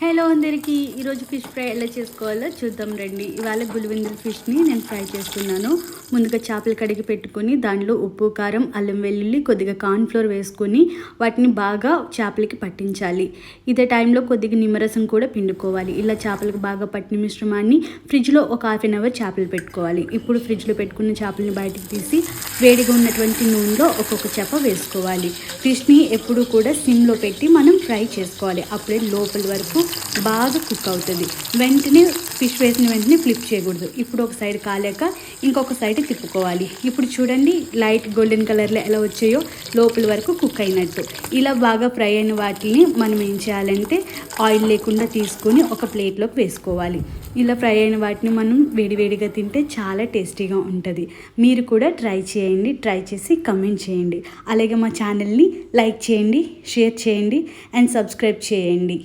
Hello అందరికీ ఈరోజు fish fry ఎలా చేసుకోవాలో చూద్దాం రండి. ఇవాళ గులివిందుల ఫిష్ని నేను ఫ్రై చేస్తున్నాను. ముందుగా చేపలు కడిగి పెట్టుకొని దాంట్లో ఉప్పు, కారం, అల్లం వెల్లుల్లి, కొద్దిగా కార్న్ఫ్లోర్ వేసుకొని వాటిని బాగా చేపలకి పట్టించాలి. ఇదే టైంలో కొద్దిగా నిమ్మరసం కూడా పిండుకోవాలి. ఇలా చేపలకు బాగా పట్టిన మిశ్రమాన్ని ఫ్రిడ్జ్లో ఒక హాఫ్ అన్ అవర్ చేపలు పెట్టుకోవాలి. ఇప్పుడు ఫ్రిడ్జ్లో పెట్టుకున్న చేపలని బయటకు తీసి వేడిగా ఉన్నటువంటి నూనెలో ఒక్కొక్క చేప వేసుకోవాలి. ఫిష్ని ఎప్పుడు కూడా సిమ్లో పెట్టి మనం ఫ్రై చేసుకోవాలి. అప్పుడే లోపల వరకు బాగా కుక్ అవుతుంది. వెంటనే ఫిష్ వేసిన వెంటనే ఫ్లిప్ చేయకూడదు. ఇప్పుడు ఒక సైడ్ కాలేక ఇంకొక సైడ్ తిప్పుకోవాలి. ఇప్పుడు చూడండి లైట్ గోల్డెన్ కలర్లో ఎలా వచ్చాయో లోపల వరకు కుక్ అయినట్టు. ఇలా బాగా ఫ్రై అయిన వాటిని మనం ఏం చేయాలంటే ఆయిల్ లేకుండా తీసుకొని ఒక ప్లేట్లోకి వేసుకోవాలి. ఇలా ఫ్రై అయిన వాటిని మనం వేడివేడిగా తింటే చాలా టేస్టీగా ఉంటుంది. మీరు కూడా ట్రై చేయండి. ట్రై చేసి కమెంట్ చేయండి. అలాగే మా ఛానల్ని లైక్ చేయండి, షేర్ చేయండి అండ్ సబ్స్క్రైబ్ చేయండి.